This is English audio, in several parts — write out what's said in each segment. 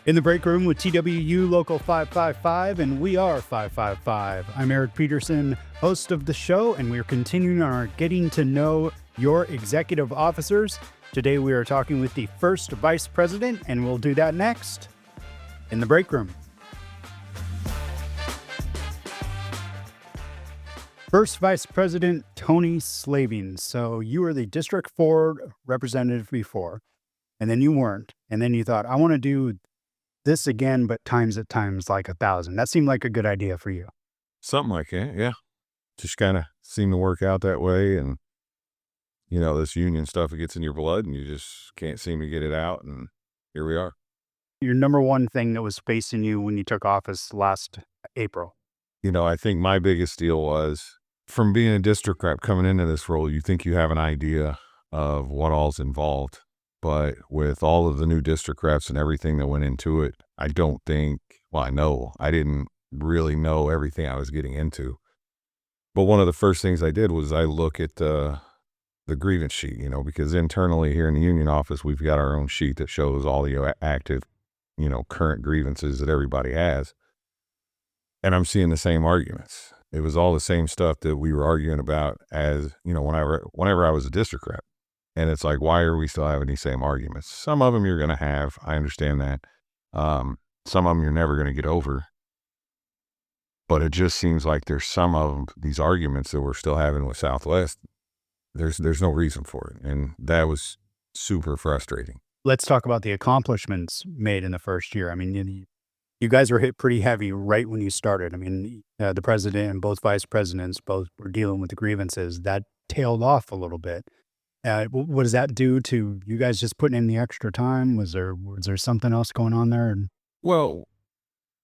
In the break room with TWU Local 555, and we are 555. I'm Eric Peterson, host of the show, and we're continuing our Getting to Know Your Executive Officers. Today we are talking with the first Vice President, and we'll do that next in the break room. First Vice President Tony Slavings. So you were the District 4 representative before, and then you weren't. And then you thought, I want to do this again, but times like 1,000. That seemed like a good idea for you. Something like that, yeah. Just kind of seemed to work out that way. And, you know, this union stuff, it gets in your blood and you just can't seem to get it out. And here we are. Your number one thing that was facing you when you took office last April? You know, I think my biggest deal was from being a district rep coming into this role, you think you have an idea of what all's involved. But with all of the new district reps and everything that went into it, I know I didn't really know everything I was getting into. But one of the first things I did was I look at the grievance sheet, you know, because internally here in the union office, we've got our own sheet that shows all the active, you know, current grievances that everybody has. And I'm seeing the same arguments. It was all the same stuff that we were arguing about as, you know, whenever I was a district rep. And it's like, why are we still having these same arguments? Some of them you're going to have. I understand that. Some of them you're never going to get over. But it just seems like there's some of these arguments that we're still having with Southwest. There's no reason for it. And that was super frustrating. Let's talk about the accomplishments made in the first year. I mean, you guys were hit pretty heavy right when you started. I mean, the president and both vice presidents both were dealing with the grievances. That tailed off a little bit. What does that do to you guys just putting in the extra time? Was there something else going on there? Well,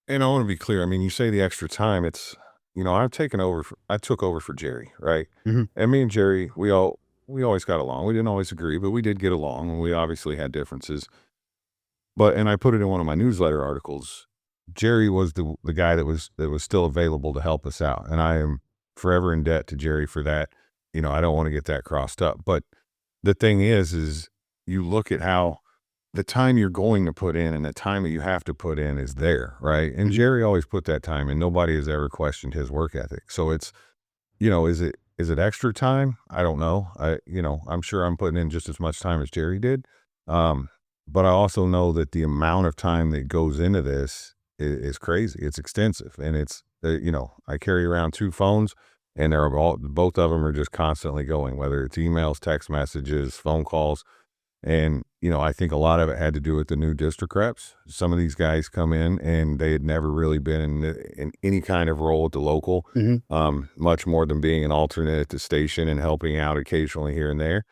and I want to be clear. I mean, you say the extra time, it's, you know, I took over for Jerry, right? Mm-hmm. And me and Jerry, we always got along. We didn't always agree, but we did get along, and we obviously had differences. And I put it in one of my newsletter articles. Jerry was the guy that was still available to help us out. And I am forever in debt to Jerry for that. You know, I don't want to get that crossed up, but the thing is you look at how the time you're going to put in and the time that you have to put in is there, right? And Jerry always put that time in. Nobody has ever questioned his work ethic. So it's, you know, is it extra time? I don't know. I'm sure I'm putting in just as much time as Jerry did. But I also know that the amount of time that goes into this is crazy. It's extensive. And it's, you know, I carry around 2 phones. And both of them are just constantly going, whether it's emails, text messages, phone calls. And, you know, I think a lot of it had to do with the new district reps. Some of these guys come in and they had never really been in any kind of role at the local, much more than being an alternate at the station and helping out occasionally here and there.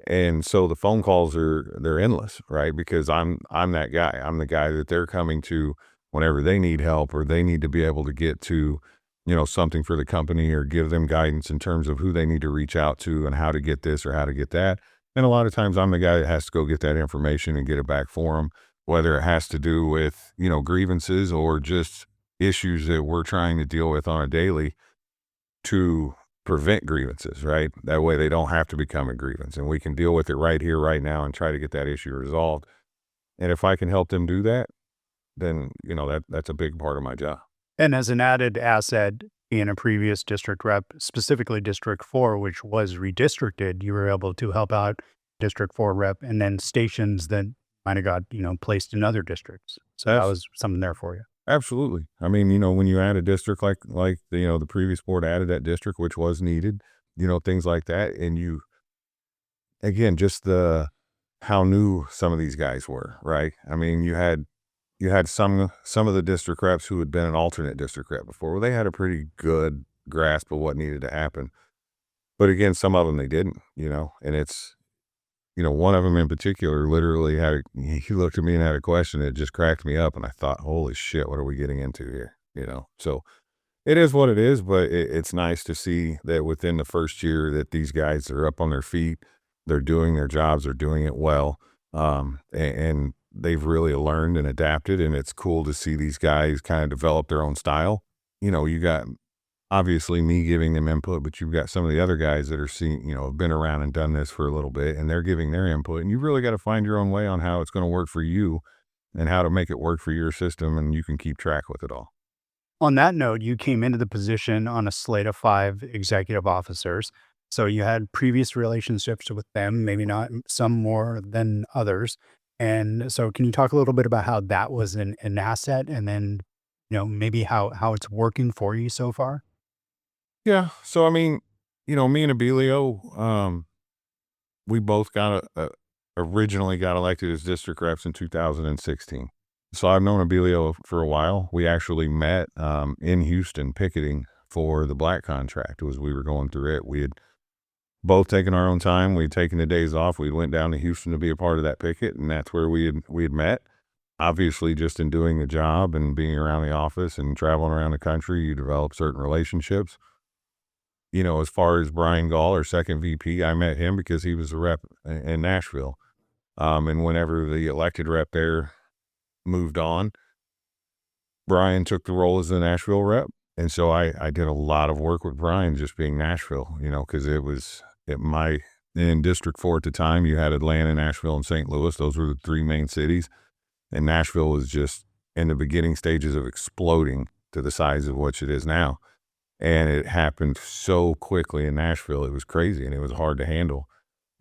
And so the phone calls they're endless, right? Because I'm that guy. I'm the guy that they're coming to whenever they need help or they need to be able to get to, you know, something for the company or give them guidance in terms of who they need to reach out to and how to get this or how to get that. And a lot of times I'm the guy that has to go get that information and get it back for them, whether it has to do with, you know, grievances or just issues that we're trying to deal with on a daily to prevent grievances, right? That way they don't have to become a grievance and we can deal with it right here, right now and try to get that issue resolved. And if I can help them do that, then, you know, that's a big part of my job. And as an added asset, being a previous district rep, specifically District 4, which was redistricted, you were able to help out District 4 rep and then stations that might have got, you know, placed in other districts. So that was something there for you. Absolutely. I mean, you know, when you add a district like the, you know, the previous board added that district, which was needed, you know, things like that. And you, again, just how new some of these guys were, right? I mean, you had some of the district reps who had been an alternate district rep before. Well, they had a pretty good grasp of what needed to happen. But again, some of them they didn't, you know, and it's, you know, one of them in particular literally he looked at me and had a question that just cracked me up. And I thought, holy shit, what are we getting into here? You know, so it is what it is, but it's nice to see that within the first year that these guys are up on their feet, they're doing their jobs, they're doing it well. And they've really learned and adapted, and it's cool to see these guys kind of develop their own style. You know, you got obviously me giving them input, but you've got some of the other guys that are have been around and done this for a little bit, and they're giving their input, and you've really got to find your own way on how it's going to work for you and how to make it work for your system, and you can keep track with it all. On that note, you came into the position on a slate of 5 executive officers. So you had previous relationships with them, maybe not some more than others. And so can you talk a little bit about how that was an asset and then, maybe how it's working for you so far? Yeah. So I mean, me and Abilio, we both originally got elected as district reps in 2016. So I've known Abilio for a while. We actually met in Houston picketing for the black contract. As we were going through it, we had both taken our own time. We'd taken the days off. We went down to Houston to be a part of that picket, and that's where we had met. Obviously, just in doing the job and being around the office and traveling around the country, you develop certain relationships. As far as Brian Gall, our second VP, I met him because he was a rep in Nashville. And whenever the elected rep there moved on, Brian took the role as the Nashville rep. And so I did a lot of work with Brian just being Nashville, because in District 4 at the time, you had Atlanta, Nashville, and St. Louis. Those were the three main cities. And Nashville was just in the beginning stages of exploding to the size of what it is now. And it happened so quickly in Nashville. It was crazy and it was hard to handle.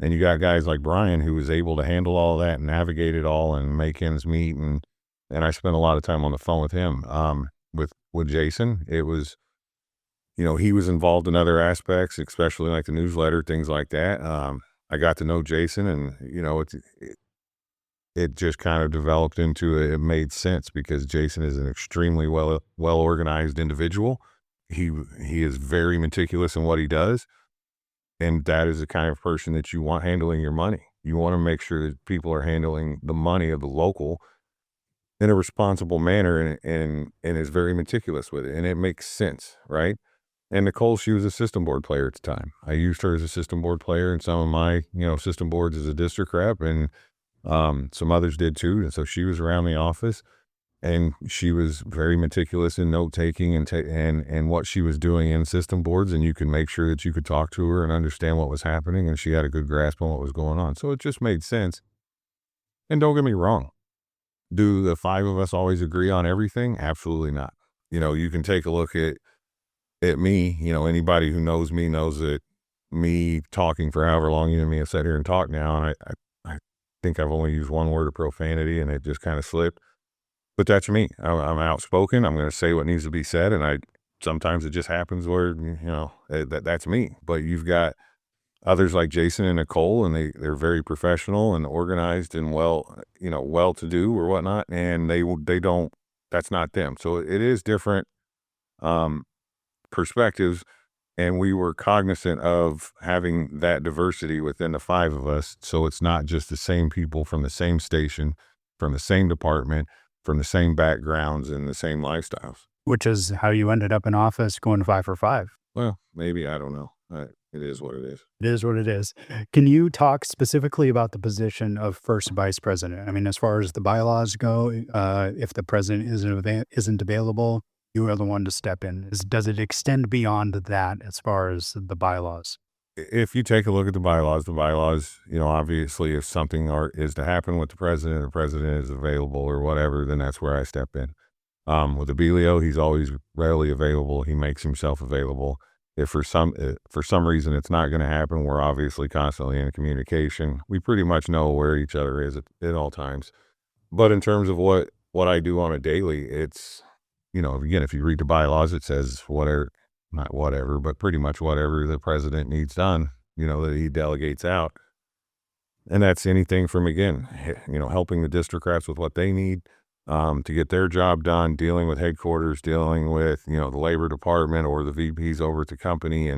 And you got guys like Brian who was able to handle all that and navigate it all and make ends meet. And I spent a lot of time on the phone with him. With Jason, it was, he was involved in other aspects, especially like the newsletter, things like that. I got to know Jason, and it just kind of developed into it made sense because Jason is an extremely well organized individual. He is very meticulous in what he does, and that is the kind of person that you want handling your money. You want to make sure that people are handling the money of the local in a responsible manner and is very meticulous with it, and it makes sense, right? And Nicole, she was a system board player at the time. I used her as a system board player in some of my, system boards as a district rep, and some others did too. And so she was around the office, and she was very meticulous in note taking and what she was doing in system boards. And you could make sure that you could talk to her and understand what was happening, and she had a good grasp on what was going on. So it just made sense. And don't get me wrong. Do the 5 of us always agree on everything? Absolutely not. You can take a look at me. Anybody who knows me knows that me talking for however long you and me have sat here and talked now, and I think I've only used one word of profanity, and it just kind of slipped. But that's me. I'm outspoken. I'm going to say what needs to be said, and sometimes it just happens where that's me. But you've got others like Jason and Nicole, and they're very professional and organized and well to do or whatnot, and they don't. That's not them. So it is different perspectives, and we were cognizant of having that diversity within the 5 of us. So it's not just the same people from the same station, from the same department, from the same backgrounds and the same lifestyles. Which is how you ended up in office going 5 for 5. Well, maybe, I don't know. It is what it is. It is what it is. Can you talk specifically about the position of first vice president? I mean, as far as the bylaws go, if the president isn't available, you are the one to step in. Does it extend beyond that as far as the bylaws? If you take a look at the bylaws, obviously if something is to happen with the president is available or whatever, then that's where I step in. With Abilio, he's always readily available. He makes himself available. If for some reason it's not going to happen, we're obviously constantly in communication. We pretty much know where each other is at all times. But in terms of what I do on a daily, it's, again, if you read the bylaws, it says not whatever, but pretty much whatever the president needs done, that he delegates out. And that's anything from, again, helping the district reps with what they need, to get their job done, dealing with headquarters, dealing with, the labor department or the VPs over at the company,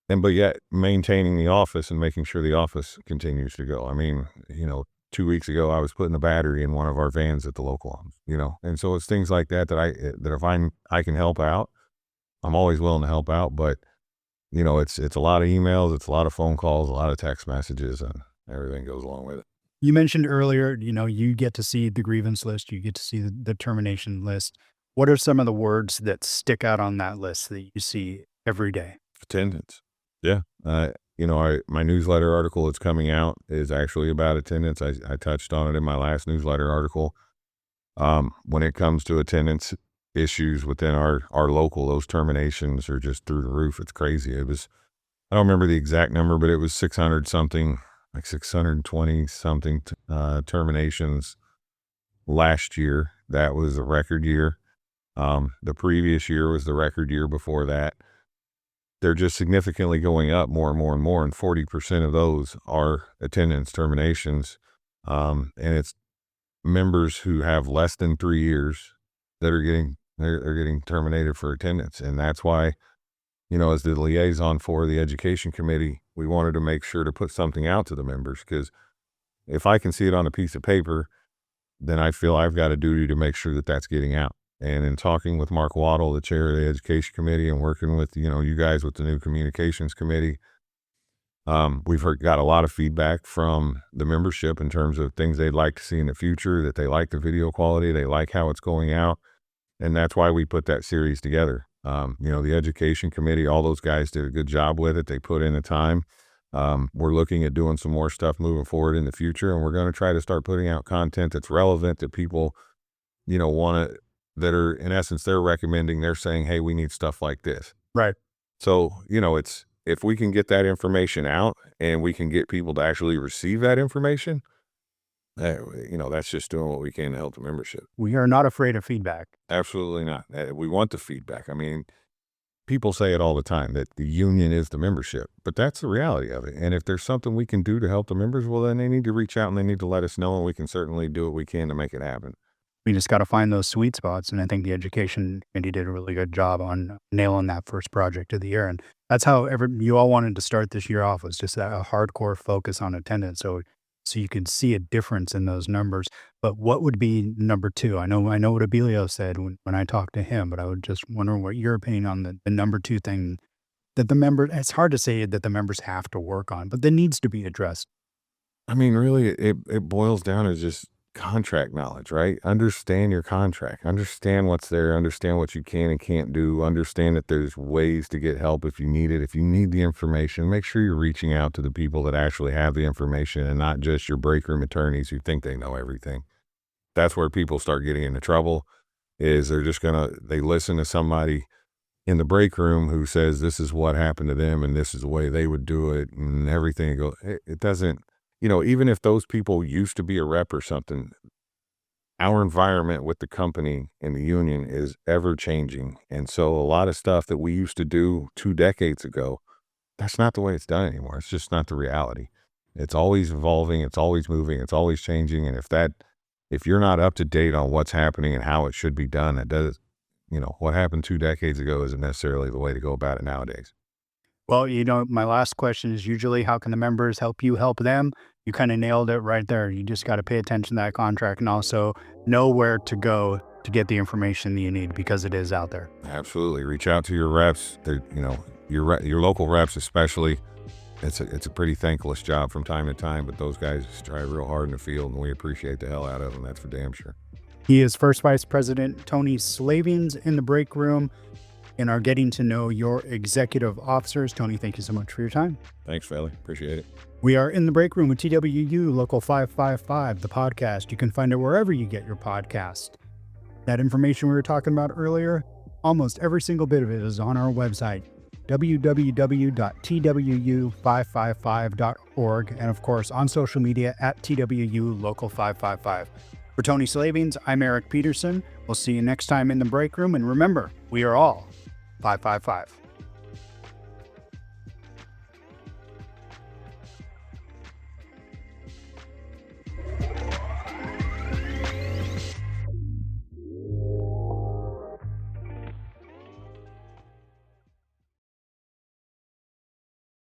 but yet maintaining the office and making sure the office continues to go. I mean, 2 weeks ago, I was putting a battery in one of our vans at the local office, and so it's things like that that if I can help out, I'm always willing to help out. But, it's a lot of emails, it's a lot of phone calls, a lot of text messages, and everything goes along with it. You mentioned earlier, you get to see the grievance list, you get to see the termination list. What are some of the words that stick out on that list that you see every day? Attendance. Yeah. You know, my newsletter article that's coming out is actually about attendance. I touched on it in my last newsletter article. When it comes to attendance issues within our local, those terminations are just through the roof. It's crazy. It was, I don't remember the exact number, but it was 600 something, like 620 something terminations last year. That was a record year. The previous year was the record year before that. They're just significantly going up more and more and more, and 40% of those are attendance terminations. And it's members who have less than 3 years that are they're getting terminated for attendance. And that's why, you know, as the liaison for the education committee, we wanted to make sure to put something out to the members, because if I can see it on a piece of paper, then I feel I've got a duty to make sure that that's getting out. And in talking with Mark Waddle, the chair of the education committee, and working with, you know, you guys with the new communications committee, we've got a lot of feedback from the membership in terms of things they'd like to see in the future, that they like the video quality, they like how it's going out. And that's why we put that series together. You know, the education committee, all those guys did a good job with it. They put in the time. We're looking at doing some more stuff moving forward in the future, and we're going to try to start putting out content that's relevant, that people, you know, that are, in essence, they're recommending, they're saying, hey, we need stuff like this. Right. So, you know, if we can get that information out and we can get people to actually receive that information, you know, that's just doing what we can to help the membership. We are not afraid of feedback. Absolutely not. We want the feedback. I mean, people say it all the time that the union is the membership, but that's the reality of it. And if there's something we can do to help the members, well, then they need to reach out and they need to let us know, and we can certainly do what we can to make it happen. We just got to find those sweet spots. And I think the education committee did a really good job on nailing that first project of the year. And that's how you all wanted to start this year off, was just a hardcore focus on attendance. So you can see a difference in those numbers. But what would be number two? I know what Abilio said when I talked to him, but I would just wonder what your opinion on the number two thing that it's hard to say that the members have to work on, but that needs to be addressed. I mean, really, it boils down to just contract knowledge, right? Understand your contract, understand what's there, understand what you can and can't do, understand that there's ways to get help if you need it. If you need the information, make sure you're reaching out to the people that actually have the information, and not just your break room attorneys who think they know everything. That's where people start getting into trouble, is they listen to somebody in the break room who says this is what happened to them and this is the way they would do it and everything. It doesn't, you know, even if those people used to be a rep or something, our environment with the company and the union is ever changing. And so a lot of stuff that we used to do 2 decades ago, that's not the way it's done anymore. It's just not the reality. It's always evolving. It's always moving. It's always changing. And if you're not up to date on what's happening and how it should be done, you know, what happened 2 decades ago isn't necessarily the way to go about it nowadays. Well, you know, my last question is usually, how can the members help you help them? You kind of nailed it right there. You just got to pay attention to that contract and also know where to go to get the information that you need, because it is out there. Absolutely. Reach out to your reps. You know, your local reps especially. It's a pretty thankless job from time to time, but those guys try real hard in the field, and we appreciate the hell out of them. That's for damn sure. He is First Vice President Tony Slavings in the break room, and are getting to know your executive officers. Tony, thank you so much for your time. Thanks, Felly. Appreciate it. We are in the break room with TWU Local 555, the podcast. You can find it wherever you get your podcast. That information we were talking about earlier, almost every single bit of it is on our website, www.twu555.org, and of course on social media at TWU Local 555. For Tony Slavings, I'm Eric Peterson. We'll see you next time in the break room, and remember, we are all 555.